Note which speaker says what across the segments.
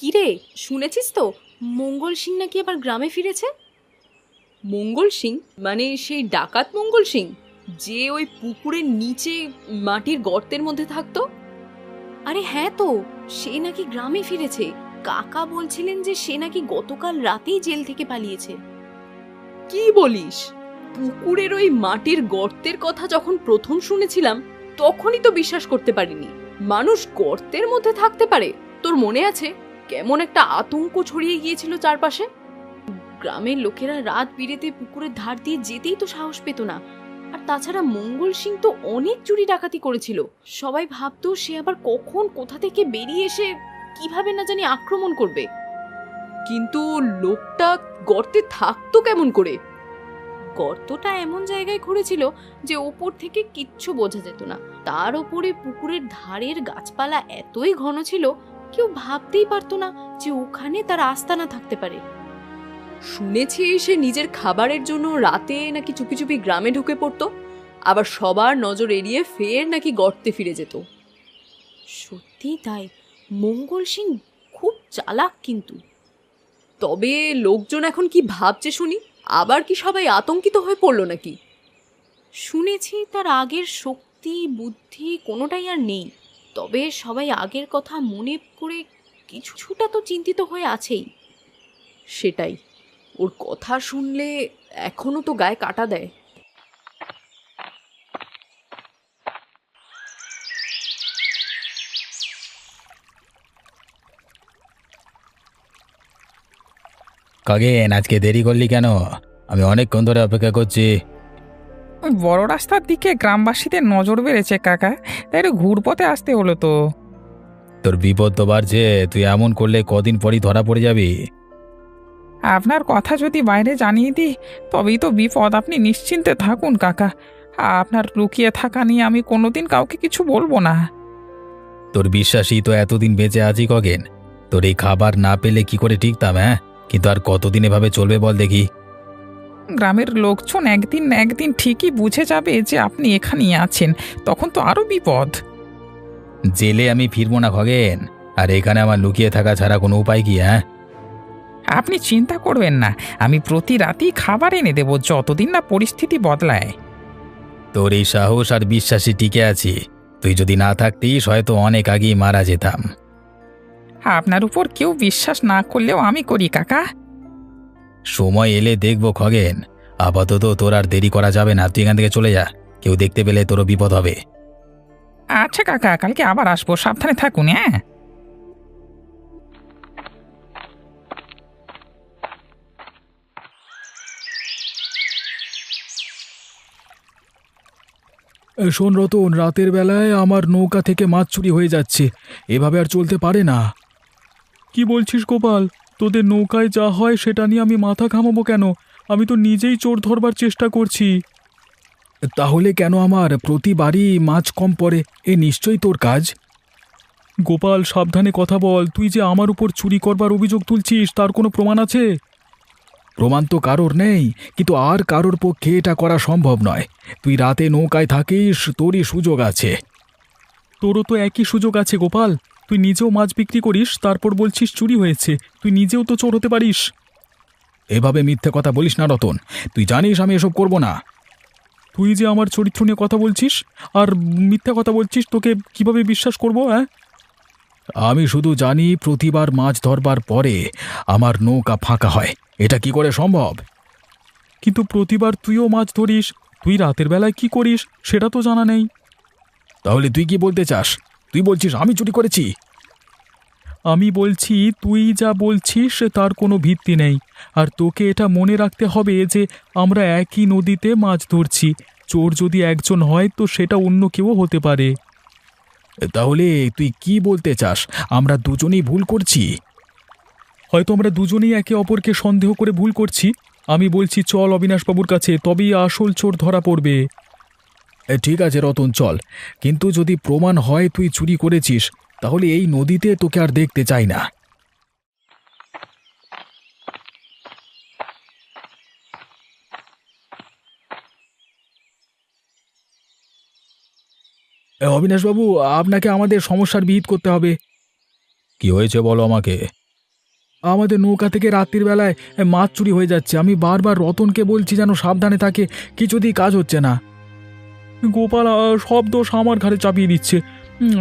Speaker 1: কিরে, শুনেছিস তো মঙ্গল সিং নাকি আবার গ্রামে ফিরেছে?
Speaker 2: মঙ্গল সিং? মানে সেই ডাকাত মঙ্গল সিং, যে ওই পুকুরের নিচে মাটির গর্তের মধ্যে থাকতো?
Speaker 1: আরে হ্যাঁ তো, সে নাকি গ্রামে ফিরেছে। কাকা বলছিলেন যে সে নাকি গতকাল রাতেই জেল থেকে পালিয়েছে।
Speaker 2: কি বলিস? পুকুরের ওই মাটির গর্তের কথা যখন প্রথম শুনেছিলাম তখনই তো বিশ্বাস করতে পারিনি। মানুষ গর্তের মধ্যে থাকতে পারে? তোর মনে আছে কেমন একটা আতঙ্ক ছড়িয়ে গিয়েছিল চারপাশে?
Speaker 1: গ্রামের লোকেরা রাত বিরেতে পুকুরের ধার দিয়ে যেতেই তো সাহস পেত না। আর তাছাড়া মঙ্গল সিং তো অনেক চুরি ডাকাতি করেছিল। সবাই ভাবতো সে আবার কখন কোথা থেকে বেরিয়ে এসে কিভাবে না জানি আক্রমণ করবে।
Speaker 2: কিন্তু লোকটা গর্তে থাকতো কেমন করে?
Speaker 1: গর্তটা এমন জায়গায় খুঁড়েছিল যে ওপর থেকে কিচ্ছু বোঝা যেত না। তার ওপরে পুকুরের ধারের গাছপালা এতই ঘন ছিল, কেউ ভাবতেই পারতো না যে ওখানে তার আস্তানা থাকতে পারে।
Speaker 2: শুনেছি সে নিজের খাবারের জন্য রাতে নাকি চুপি চুপি গ্রামে ঢুকে পড়তো, আবার সবার নজর এড়িয়ে ফের নাকি গর্তে ফিরে যেত।
Speaker 1: সত্যি তাই, মঙ্গল সিং খুব চালাক কিন্তু।
Speaker 2: তবে লোকজন এখন কি ভাবছে শুনি? আবার কি সবাই আতঙ্কিত হয়ে পড়লো নাকি?
Speaker 1: শুনেছি তার আগের শক্তি বুদ্ধি কোনোটাই আর নেই। তবে সবাই আগের কথা মনে করে কিছুটা তো চিন্তিত হয়ে আছেই।
Speaker 2: সেটাই, ওর কথা শুনলে এখনো তো গায়ে কাটা দেয়।
Speaker 3: খগেন, আজকে দেরি করলি কেন? আমি অনেকক্ষণ ধরে অপেক্ষা করছি।
Speaker 4: ওই বড় রাস্তার দিকে গ্রামবাসীদের নজর বেড়েছে কাকা, তাই একটু ঘুরপথে আসতে হলো তো।
Speaker 3: তোর বিপদ তো বাড়ছে, তুই এমন করলে কদিন পরই ধরা পড়ে যাবি।
Speaker 4: আপনার কথা যদি বাইরে জানিয়ে দিই তবেই তো বিপদ। আপনি নিশ্চিন্তে থাকুন কাকা, আপনার লুকিয়ে থাকা নিয়ে আমি কোনোদিন কাউকে কিছু বলবো না।
Speaker 3: তোর বিশ্বাসই তো এতদিন বেঁচে আছি খগেন। তোর এই খাবার না পেলে কি করে টিকতাম? হ্যাঁ, কিন্তু আর কতদিন এভাবে চলবে বল দেখি?
Speaker 4: গ্রামের লোকজন একদিন না একদিন ঠিকই বুঝে যাবে যে আপনি এখানেই আছেন, তখন তো আরো বিপদ।
Speaker 3: জেলে আমি ফিরবো না খগেন, আর এখানে আমার লুকিয়ে থাকা ছাড়া কোনো উপায় কি? হ্যাঁ,
Speaker 4: আপনি চিন্তা করবেন না, আমি প্রতি রাতেই খাবার এনে দেবো যতদিন না পরিস্থিতি বদলায়।
Speaker 3: তোর এই সাহস আর বিশ্বাসী টিকে আছি। তুই যদি না থাকতিস হয়তো অনেক আগেই মারা যেতাম।
Speaker 4: আপনার উপর কেউ বিশ্বাস না করলেও আমি করি কাকা।
Speaker 3: সময় এলে দেখবো খগেন। আপাতত তোর আর দেরি করা যাবে না, তুই এখান থেকে চলে যা। কেউ দেখতে পেলে তোরও বিপদ হবে।
Speaker 4: আচ্ছা কাকা, কালকে আবার আসবো, সাবধানে থাকুন। হ্যাঁ,
Speaker 5: শোন রতন, রাতের বেলায় আমার নৌকা থেকে মাছ চুরি হয়ে যাচ্ছে। এভাবে আর চলতে পারে না। কি বলছিস গোপাল? তোদের নৌকায় যা হয় সেটা নিয়ে আমি মাথা ঘামাবো কেন? আমি তো নিজেই চোর ধরবার চেষ্টা করছি। তাহলে কেন আমার প্রতিবারই মাছ কম পড়ে? এ নিশ্চয়ই তোর কাজ। গোপাল, সাবধানে কথা বল। তুই যে আমার উপর চুরি করবার অভিযোগ তুলছিস, তার কোনো প্রমাণ আছে? প্রমাণ তো কারোর নেই, কিন্তু আর কারোর পক্ষে এটা করা সম্ভব নয়। তুই রাতে নৌকায় থাকিস, তোরই সুযোগ আছে। তোরও তো একই সুযোগ আছে গোপাল। তুই নিজেও মাছ বিক্রি করিস, তারপর বলছিস চুরি হয়েছে। তুই নিজেও তো চোর হতে পারিস। এভাবে মিথ্যে কথা বলিস না রতন, তুই জানিস আমি এসব করব না। তুই যে আমার চরিত্র নিয়ে কথা বলছিস আর মিথ্যা কথা বলছিস, তোকে কিভাবে বিশ্বাস করব? হ্যাঁ, আমি শুধু জানি প্রতিবার মাছ ধরবার পরে আমার নৌকা ফাঁকা হয়। এটা কি করে সম্ভব? কিন্তু প্রতিবার তুইও মাছ ধরিস, তুই রাতের বেলায় কি করিস সেটা তো জানা নেই। তাহলে তুই কি বলতে চাস? তুই বলছিস আমি চুরি করেছি? আমি বলছি তুই যা বলছিস তার কোনো ভিত্তি নেই। আর তোকে এটা মনে রাখতে হবে যে আমরা একই নদীতে মাছ ধরছি। চোর যদি একজন হয় তো সেটা অন্য কেউ হতে পারে। তাহলে তুই কি বলতে চাস? আমরা দুজনেই ভুল করছি? হয়তো আমরা দুজনেই একে অপরকে সন্দেহ করে ভুল করছি। আমি বলছি চল অবিনাশবাবুর কাছে, তবেই আসল চোর ধরা পড়বে। ঠিক আছে রতন, চল। কিন্তু যদি প্রমাণ হয় তুই চুরি করেছিস, তাহলে এই নদীতে তোকে আর দেখতে চাই না। অবিনাশবাবু, আপনাকে আমাদের সমস্যার বিহিত করতে হবে।
Speaker 3: কি হয়েছে বলো আমাকে?
Speaker 5: আমাদের নৌকা থেকে রাত্রির বেলায় মাছ চুরি হয়ে যাচ্ছে। আমি বারবার রতনকে বলছি যেন সাবধানে থাকে, কিছুতেই কাজ হচ্ছে না। গোপাল সব দোষ আমার ঘাড়ে চাপিয়ে দিচ্ছে।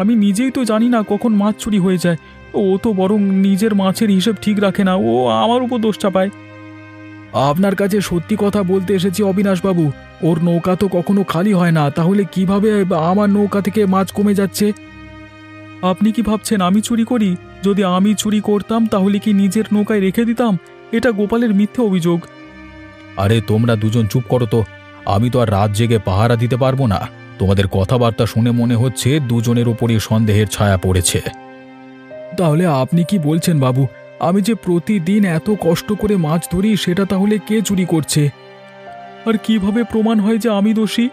Speaker 5: আমি নিজেই তো জানি না কখন মাছ চুরি হয়ে যায়। ও তো বরং নিজের মাছের হিসেব ঠিক রাখে না, ও আমার উপর দোষ চাপায়। আপনার কাছে সত্যি কথা বলতে এসেছি অবিনাশবাবু। ওর নৌকা তো কখনো খালি হয় না, তাহলে কিভাবে আমার নৌকা থেকে মাছ কমে যাচ্ছে? আপনি কি ভাবছেন আমি চুরি করি? যদি আমি চুরি করতাম তাহলে কি নিজের নৌকায় রেখে দিতাম? এটা গোপালের মিথ্যে অভিযোগ। আরে তোমরা দুজন চুপ করো তো। আমি তো আর রাত জেগে পাহারা দিতে পারবো না। তোমাদের কথাবার্তা শুনে মনে হচ্ছে দুজনের উপরই সন্দেহের ছায়া পড়েছে। তাহলে আপনি কি বলছেন বাবু? আমি যে প্রতিদিন এত কষ্ট করে মাছ ধরি, সেটা তাহলে কে চুরি করছে? আর কিভাবে প্রমাণ হয় যে আমি দোষী?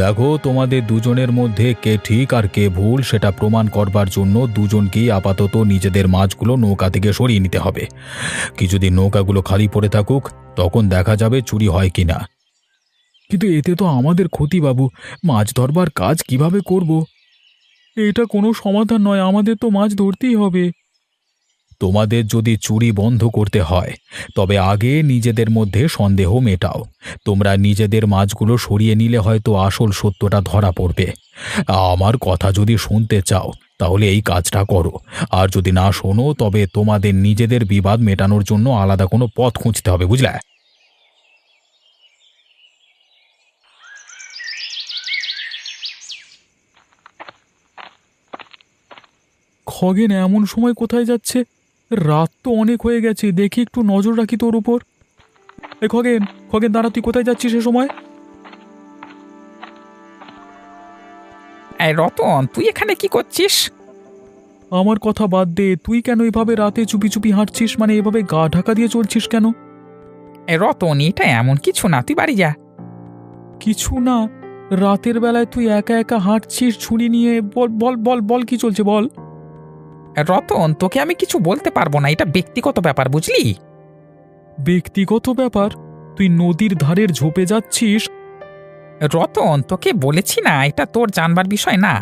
Speaker 5: দেখো, তোমাদের দুজনের মধ্যে কে ঠিক আর কে ভুল সেটা প্রমাণ করবার জন্য দুজনকেই আপাতত নিজেদের মাছগুলো নৌকা থেকে সরিয়ে নিতে হবে। কিছুদিন নৌকাগুলো খালি পড়ে থাকুক, তখন দেখা যাবে চুরি হয় কিনা। কিন্তু এতে তো আমাদের ক্ষতি বাবু। মাছ ধরবার কাজ কিভাবে করব? এটা কোনো সমাধান নয়, আমাদের তো মাছ ধরতেই হবে। তোমাদের যদি চুরি বন্ধ করতে হয় তবে আগে নিজেদের মধ্যে সন্দেহ মেটাও। তোমরা নিজেদের মাছগুলো সরিয়ে নিলে হয়তো আসল সত্যটা ধরা পড়বে। আমার কথা যদি শুনতে চাও তাহলে এই কাজটা করো, আর যদি না শোনো তবে তোমাদের নিজেদের বিবাদ মেটানোর জন্য আলাদা কোনো পথ খুঁজতে হবে, বুঝলে? খগেন এমন সময় কোথায় যাচ্ছে? রাত তো অনেক হয়ে গেছে, দেখি একটু নজর রাখি তোর উপর। এ খগেন, খগেন দাঁড়া, তুই কোথায় যাচ্ছিস সে সময়?
Speaker 4: এই রতন, তুই এখানে কি করছিস?
Speaker 5: আমার কথা বাদ দে, তুই কেন এভাবে রাতে চুপি চুপি হাঁটছিস? মানে এভাবে গা ঢাকা দিয়ে চলছিস কেন?
Speaker 4: এই রতন, এটা এমন কিছু না, তুই বাড়ি যা।
Speaker 5: কিছু না? রাতের বেলায় তুই একা একা হাঁটছিস ছুরি নিয়ে? বল বল বল বল, কি চলছে বল।
Speaker 4: রতন, তোকে আমি কিছু বলতে পারবো না, এটা ব্যক্তিগত ব্যাপার, বুঝলি?
Speaker 5: ব্যক্তিগত ব্যাপার? তুই নদীর ধারের ঝোপে যাচ্ছিস?
Speaker 4: রতন, তোকে বলেছি না, এটা তোর জানবার বিষয় না।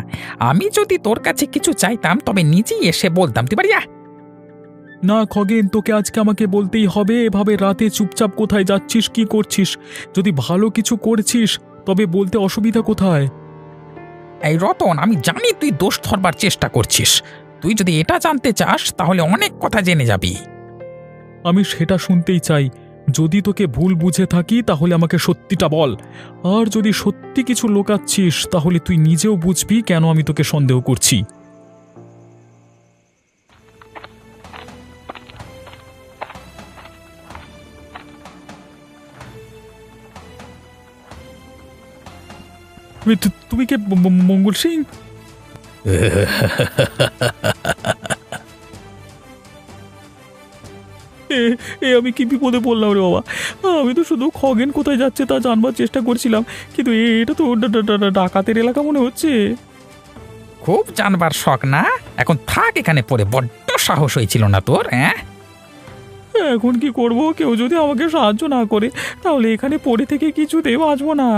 Speaker 4: আমি যদি তোর কাছে কিছু চাইতাম তবে নিজেই এসে বলতাম, তুই বাড়ি যা।
Speaker 5: না খগেন, তোকে আজকে আমাকে বলতেই হবে। এভাবে রাতে চুপচাপ কোথায় যাচ্ছিস, কি করছিস? যদি ভালো কিছু করছিস তবে বলতে অসুবিধা কোথায়?
Speaker 4: এই রতন, আমি জানি তুই দোষ ধরবার চেষ্টা করছিস। তুই যদি এটা জানতে চাস তাহলে অনেক কথা জেনে যাবি।
Speaker 5: আমি সেটা শুনতেই চাই। যদি তোকে ভুল বুঝে থাকি তাহলে আমাকে সত্যিটা বল। আর যদি সত্যি কিছু লুকাচ্ছিস তাহলে তুই নিজেও বুঝবি কেন আমি তোকে সন্দেহ করছি। তুমি কে, মঙ্গল সিং? এ এ আমি কি বিপদে পড়লাম রে বাবা! আমি তো শুধু খগেন কোথায় যাচ্ছে তা জানবার চেষ্টা করছিলাম, কিন্তু এটা তো ডাকাতের এলাকা মনে হচ্ছে।
Speaker 4: খুব জানবার শখ না? এখন থাক এখানে পড়ে, বড্ড সাহস হয়েছিল না তোর, হ্যাঁ?
Speaker 5: এখন কি করব? কেউ যদি আমাকে সাহায্য না করে তাহলে এখানে পড়ে থেকে কিছুতেই বাঁচবো না।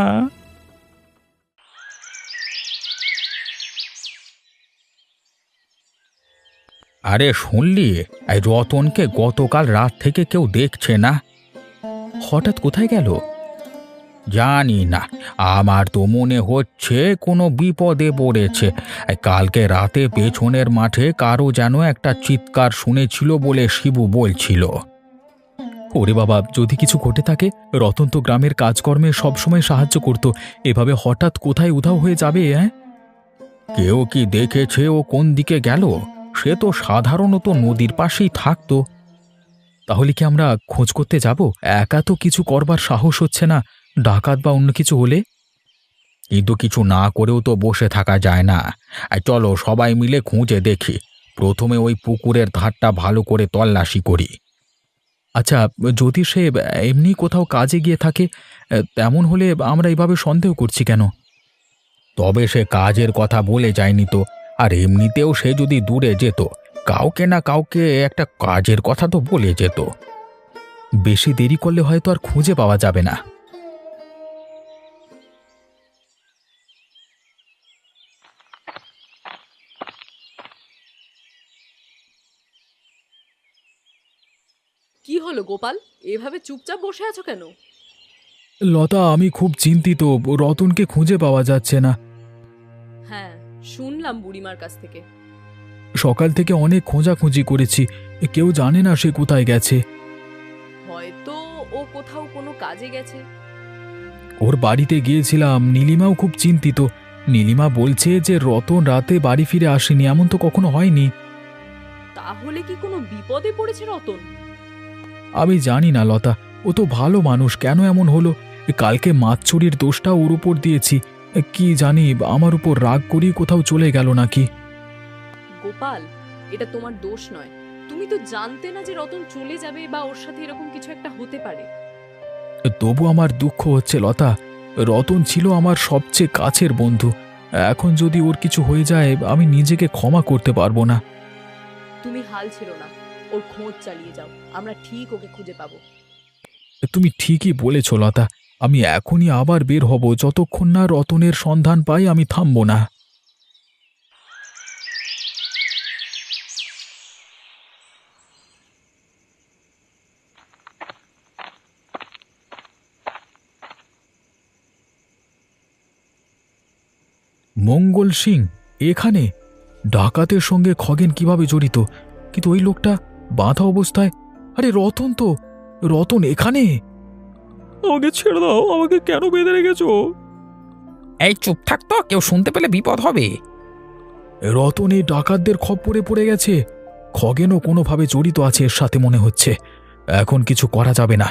Speaker 3: আরে শুনলি, এই রতনকে গতকাল রাত থেকে কেউ দেখছে না। হঠাৎ কোথায় গেল জানি না, আমার তো মনে হচ্ছে কোনো বিপদে পড়েছে। এই কালকে রাতে পেছনের মাঠে কারো যেন একটা চিৎকার শুনেছিল বলে শিবু বলছিল।
Speaker 5: ওরে বাবা, যদি কিছু ঘটে থাকে! রতন তো গ্রামের কাজকর্মে সবসময় সাহায্য করত, এভাবে হঠাৎ কোথায় উধাও হয়ে যাবে?
Speaker 3: কেউ কি দেখেছে ও কোন দিকে গেল? সে তো সাধারণত নদীর পাশেই থাকতো।
Speaker 5: তাহলে কি আমরা খোঁজ করতে যাব? একা তো কিছু করবার সাহস হচ্ছে না, ডাকাত বা অন্য কিছু হলে?
Speaker 3: কিন্তু কিছু না করেও তো বসে থাকা যায় না। আর চলো সবাই মিলে খুঁজে দেখি। প্রথমে ওই পুকুরের ধারটা ভালো করে তল্লাশি করি।
Speaker 5: আচ্ছা, যদি সে এমনি কোথাও কাজে গিয়ে থাকে, তেমন হলে আমরা এভাবে সন্দেহ করছি কেন?
Speaker 3: তবে সে কাজের কথা বলে যায়নি তো। আর এমনিতেও সে যদি দূরে যেত, কাউকে না কাউকে একটা কাজের কথা তো বলে যেত।
Speaker 5: বেশি দেরি করলে হয়তো আর খুঁজে পাওয়া যাবে না।
Speaker 2: হলো গোপাল, এভাবে চুপচাপ বসে আছো কেন?
Speaker 5: লতা, আমি খুব চিন্তিত, রতনকে খুঁজে পাওয়া যাচ্ছে না।
Speaker 2: হ্যাঁ, শুনলাম বুড়িমার কাছ থেকে।
Speaker 5: সকাল থেকে অনেক খোঁজাখুঁজি করেছি, কেউ জানে না সে কোথায় গেছে।
Speaker 2: হয়তো ও কোথাও কোনো কাজে গেছে।
Speaker 5: ওর বাড়িতে গিয়েছিলাম, নীলিমাও খুব চিন্তিত। নীলিমা বলছে যে রতন রাতে বাড়ি ফিরে আসেনি, এমন তো কখনো হয়নি।
Speaker 2: তাহলে কি কোনো বিপদে পড়েছে রতন?
Speaker 5: আমি জানি না লতা, ও তো ভালো মানুষ, কেন এমন হলো? কালকে মাছ চুরির দোষটা ওর উপর দিয়েছি, কি জানি আমার উপর রাগ করি কোথাও চলে গেল নাকি।
Speaker 2: গোপাল, এটা তোমার দোষ নয়। তুমি তো জানতে না যে রতন চলে যাবে বা ওর সাথে এরকম কিছু একটা হতে পারে।
Speaker 5: তবু আমার দুঃখ হচ্ছে লতা, রতন ছিল আমার সবচেয়ে কাছের বন্ধু। এখন যদি ওর কিছু হয়ে যায়, আমি নিজেকে ক্ষমা করতে পারবো না।
Speaker 2: তুমি হাল ছিল না, ওর খোঁজ চালিয়ে যাও, আমরা ঠিক ওকে খুঁজে পাবো।
Speaker 5: তুমি ঠিকই বলেছ লতা, আমি এখনই আবার বের হব, যতক্ষণ না রতনের সন্ধান পাই আমি থামবো না। মঙ্গল সিং এখানে? ডাকাতের সঙ্গে খগেন কিভাবে জড়িত? কিন্তু ওই লোকটা বাঁধা অবস্থায়, আরে রতন তো, রতন এখানে? আমাকে ছেড়ে দাও, আমাকে কেন বেঁধে রেখেছো?
Speaker 4: এই চুপ থাক তো, কেউ শুনতে পেলে বিপদ হবে।
Speaker 5: রতন এই ডাকাতদের খপ্পরে পড়ে গেছে, খগেনও কোনোভাবে জড়িত আছে এর সাথে মনে হচ্ছে। এখন কিছু করা যাবে না,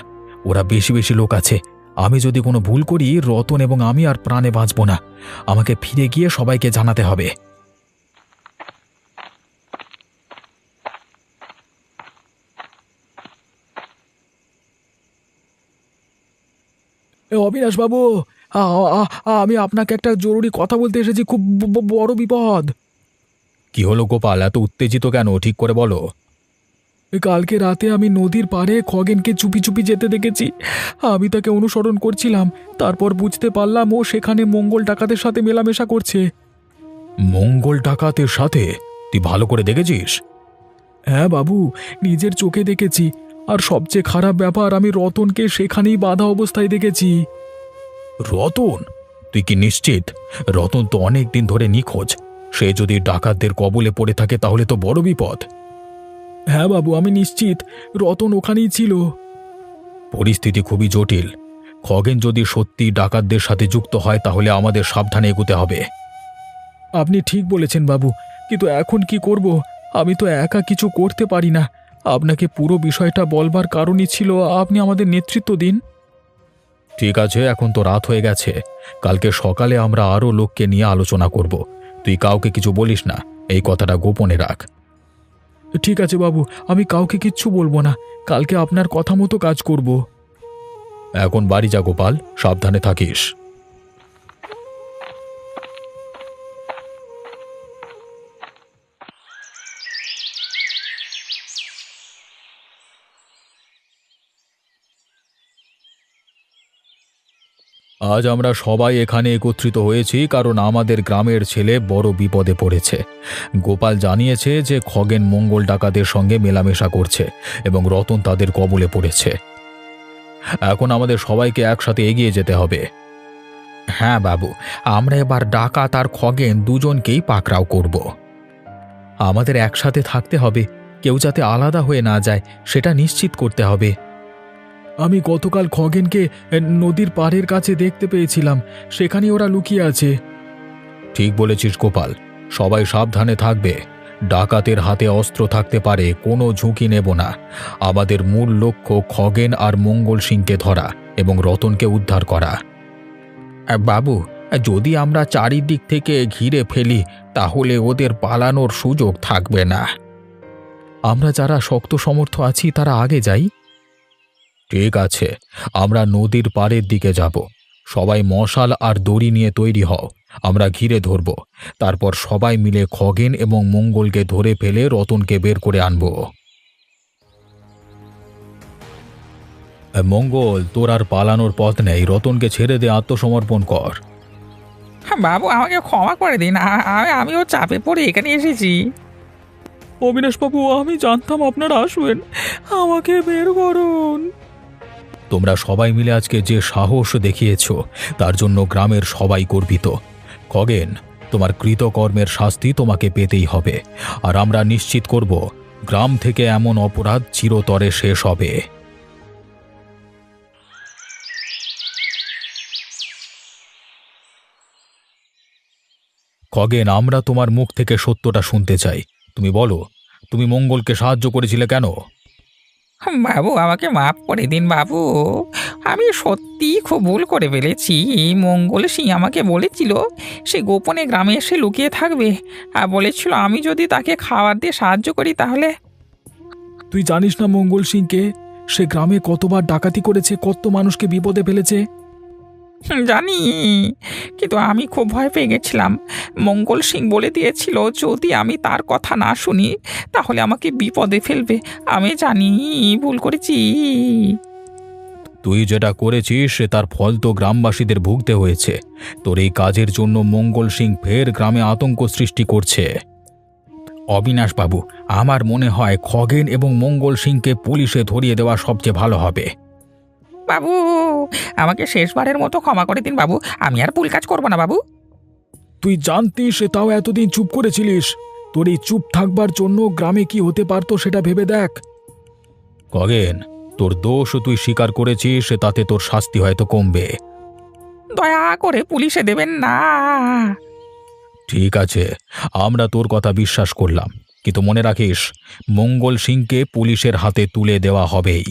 Speaker 5: ওরা বেশি বেশি লোক আছে। আমি যদি কোনো ভুল করি, রতন এবং আমি আর প্রাণে বাঁচব না। আমাকে ফিরে গিয়ে সবাইকে জানাতে হবে। অবিনাশ বাবু, আমি আপনাকে একটা জরুরি কথা বলতে এসেছি, খুব বড় বিপদ। কি হলো গোপাল, এত উত্তেজিত কেন? ঠিক করে বলো। কালকে রাতে আমি নদীর পাড়ে খগেনকে চুপি চুপি যেতে দেখেছি। আমি তাকে অনুসরণ করছিলাম, তারপর বুঝতে পারলাম ও সেখানে মঙ্গল ডাকাতের সাথে মেলামেশা করছে। মঙ্গল ডাকাতের সাথে? তুই ভালো করে দেখেছিস? হ্যাঁ বাবু, নিজের চোখে দেখেছি। আর সবচেয়ে খারাপ ব্যাপার, আমি রতনকে সেখানেই বাঁধা অবস্থায় দেখেছি। রতন? তুই কি নিশ্চিত? রতন তো অনেক দিন ধরে নিখোঁজ। সে যদি ডাকাতদের কবলে পড়ে থাকে তাহলে তো বড় বিপদ। হ্যাঁ বাবু, আমি নিশ্চিত রতন ওখানেই ছিল। পরিস্থিতি খুবই জটিল। খগেন যদি সত্যি ডাকাতদের সাথে যুক্ত হয় তাহলে আমাদের সাবধানে এগোতে হবে। আপনি ঠিক বলেছেন বাবু, কিন্তু এখন কি করব? আমি তো একা কিছু করতে পারি না। আপনাকে পুরো বিষয়টা বলবার কারণই ছিল আপনি আমাদের নেতৃত্ব দিন। ঠিক আছে, এখন তো রাত হয়ে গেছে। কালকে সকালে আমরা আরও লোককে নিয়ে আলোচনা করব। তুই কাউকে কিছু বলিস না, এই কথাটা গোপনে রাখ। ঠিক আছে বাবু, আমি কাউকে কিচ্ছু বলবো না। কালকে আপনার কথা মতো কাজ করব। এখন বাড়ি যা গোপাল, সাবধানে থাকিস। আজ আমরা সবাই এখানে একত্রিত হয়েছি কারণ আমাদের গ্রামের ছেলে বড় বিপদে পড়েছে। গোপাল জানিয়েছে যে খগেন মঙ্গল ডাকাতের সঙ্গে মেলামেশা করছে এবং রতন তাদের কবলে পড়েছে। এখন আমাদের সবাইকে একসাথে এগিয়ে যেতে হবে। হ্যাঁ বাবু, আমরা এবার ডাকাত আর খগেন দুজনকেই পাকড়াও করব। আমাদের একসাথে থাকতে হবে, কেউ যাতে আলাদা হয়ে না যায় সেটা নিশ্চিত করতে হবে। আমি গতকাল খগেনকে নদীর পাড়ের কাছে দেখতে পেয়েছিলাম, সেখানে ওরা লুকিয়ে আছে। ঠিক বলেছিস গোপাল, সবাই সাবধানে থাকবে। ডাকাতের হাতে অস্ত্র থাকতে পারে, কোনো ঝুঁকি নেব না। আমাদের মূল লক্ষ্য খগেন আর মঙ্গল সিংকে ধরা এবং রতনকে উদ্ধার করা। বাবু, যদি আমরা চারিদিক থেকে ঘিরে ফেলি তাহলে ওদের পালানোর সুযোগ থাকবে না। আমরা যারা শক্ত সমর্থ আছি তারা আগে যাই। ঠিক আছে, আমরা নদীর পাড়ের দিকে যাব। সবাই মশাল আর দড়ি নিয়ে তৈরি হও, আমরা ঘিরে ধরব। তারপর সবাই মিলে খগেন এবং মঙ্গলকে ধরে ফেলে রতনকে বের করে আনব। মঙ্গল, তোর আর পালানোর পথ নেই, রতনকে ছেড়ে দে, আত্মসমর্পণ কর।
Speaker 4: বাবু, আমাকে ক্ষমা করে দিন, আমিও চাপে পড়ে এখানে এসেছি।
Speaker 5: অবিনাশবাবু, আমি জানতাম আপনারা আসবেন, আমাকে বের করুন। তোমরা সবাই মিলে আজকে যে সাহস দেখিয়েছো তার জন্য গ্রামের সবাই গর্বিত। খগেন, তোমার কৃতকর্মের শাস্তি তোমাকে পেতেই হবে, আর আমরা নিশ্চিত করব গ্রাম থেকে এমন অপরাধ চিরতরে শেষ হবে। খগেন, আমরা তোমার মুখ থেকে সত্যটা শুনতে চাই। তুমি বলো, তুমি মঙ্গলকে সাহায্য করেছিলে কেন?
Speaker 4: বাবু, আমাকে মাফ করে দিন বাবু। আমি সত্যিই খুব ভুল করে ফেলেছি। মঙ্গল সিং আমাকে বলেছিল সে গোপনে গ্রামে এসে লুকিয়ে থাকবে, আর বলেছিল আমি যদি তাকে খাবার দিয়ে সাহায্য করি তাহলে।
Speaker 5: তুই জানিস না মঙ্গল সিংকে? সে গ্রামে কতবার ডাকাতি করেছে, কত মানুষকে বিপদে ফেলেছে।
Speaker 4: জানি, কিন্তু আমি খুব ভয় পেয়ে গেছিলাম। মঙ্গল সিং বলে দিয়েছিল যদি আমি তার কথা না শুনি তাহলে আমাকে বিপদে ফেলবে। আমি জানি ভুল করেছি।
Speaker 5: তুই যেটা করেছিস তার ফল তো গ্রামবাসীদের ভুগতে হয়েছে। তোর এই কাজের জন্য মঙ্গল সিং ফের গ্রামে আতঙ্ক সৃষ্টি করছে। অবিনাশবাবু, আমার মনে হয় খগেন এবং মঙ্গল সিংকে পুলিশে ধরিয়ে দেওয়া সবচেয়ে ভালো হবে।
Speaker 4: বাবু, আমাকে শেষবারের মতো ক্ষমা করে দিন বাবু। আমি আর ভুল কাজ করবো না বাবু।
Speaker 5: তুই জানতিস তাও এতদিন চুপ করেছিলিস? তোর এই চুপ থাকবার জন্য গ্রামে কি হতে পারতো সেটা ভেবে দেখ। খগেন, তোর দোষ তুই স্বীকার করেছিস, তাতে তোর শাস্তি হয়তো কমবে।
Speaker 4: দয়া করে পুলিশে দেবেন না।
Speaker 5: ঠিক আছে, আমরা তোর কথা বিশ্বাস করলাম, কিন্তু মনে রাখিস মঙ্গল সিংকে পুলিশের হাতে তুলে দেওয়া হবেই।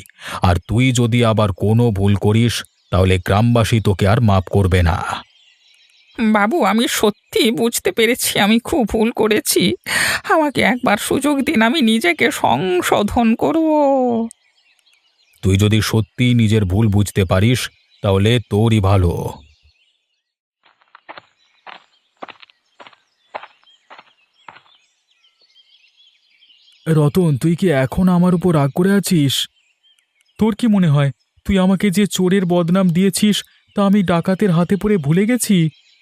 Speaker 5: আর তুই যদি আবার কোনো ভুল করিস তাহলে গ্রামবাসী তোকে আর মাফ করবে না।
Speaker 4: বাবু, আমি সত্যি বুঝতে পেরেছি আমি খুব ভুল করেছি। আমাকে একবার সুযোগ দিন, আমি নিজেকে সংশোধন করব।
Speaker 5: তুই যদি সত্যি নিজের ভুল বুঝতে পারিস তাহলে তোরই ভালো। রতন, তুই কি এখন আমার উপর রাগ করে আছিস? তোর কি মনে হয় তুই আমাকে যে চোরের বদনাম দিয়েছিস তা আমি ডাকাতের হাতে পড়ে ভুলে গেছি?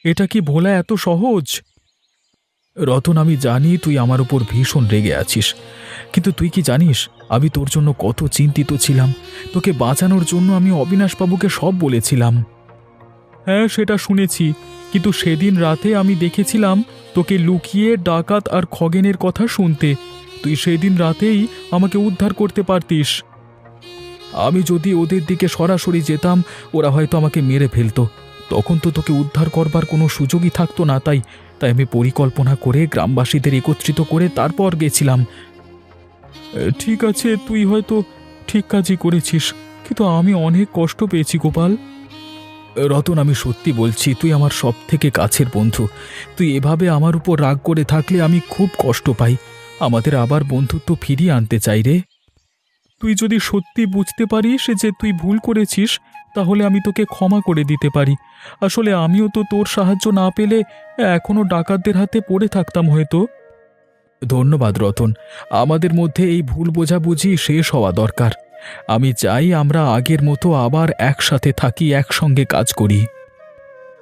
Speaker 5: এটা কি ভোলা এত সহজ? রতন, আমি জানি তুই আমার উপর ভীষণ রেগে আছিস, কিন্তু তুই কি জানিস আমি তোর জন্য কত চিন্তিত ছিলাম। তোকে বাঁচানোর জন্য আমি অবিনাশবাবুকে সব বলেছিলাম। হ্যাঁ, সেটা শুনেছি, কিন্তু সেদিন রাতে আমি দেখেছিলাম তোকে লুকিয়ে ডাকাত আর খগেনের কথা শুনতে। তুই সেদিন রাতেই আমাকে উদ্ধার করতে পারতিস। আমি যদি ওদের দিকে সরাসরি যেতাম ওরা হয়তো আমাকে মেরে ফেলতো। তখন তো তোকে উদ্ধার করবার কোনো সুযোগই থাকতো না। তাই আমি পরিকল্পনা করে গ্রামবাসীদের একত্রিত করে তারপর গেছিলাম। ঠিক আছে, তুই হয়তো ঠিক কাজই করেছিস, কিন্তু আমি অনেক কষ্ট পেয়েছি গোপাল। রতন, আমি সত্যি বলছি, তুই আমার সব থেকে কাছের বন্ধু। তুই এভাবে আমার উপর রাগ করে থাকলে আমি খুব কষ্ট পাই। আমাদের আবার বন্ধুত্ব ফিরিয়ে আনতে চাই রে। তুই যদি সত্যি বুঝতে পারিস যে তুই ভুল করেছিস তাহলে আমি তোকে ক্ষমা করে দিতে পারি। আসলে আমিও তো তোর সাহায্য না পেলে এখনো ডাকাতদের হাতে পড়ে থাকতাম হয়তো। ধন্যবাদ রতন, আমাদের মধ্যে এই ভুল বোঝাবুঝি শেষ হওয়া দরকার। আমি চাই আমরা আগের মতো আবার একসাথে থাকি, একসঙ্গে কাজ করি।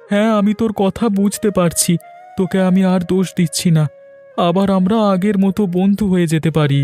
Speaker 5: হ্যাঁ, আমি তোর কথা বুঝতে পারছি, তোকে আমি আর দোষ দিচ্ছি না। আবার আমরা আগের মতো বন্ধু হয়ে যেতে পারি।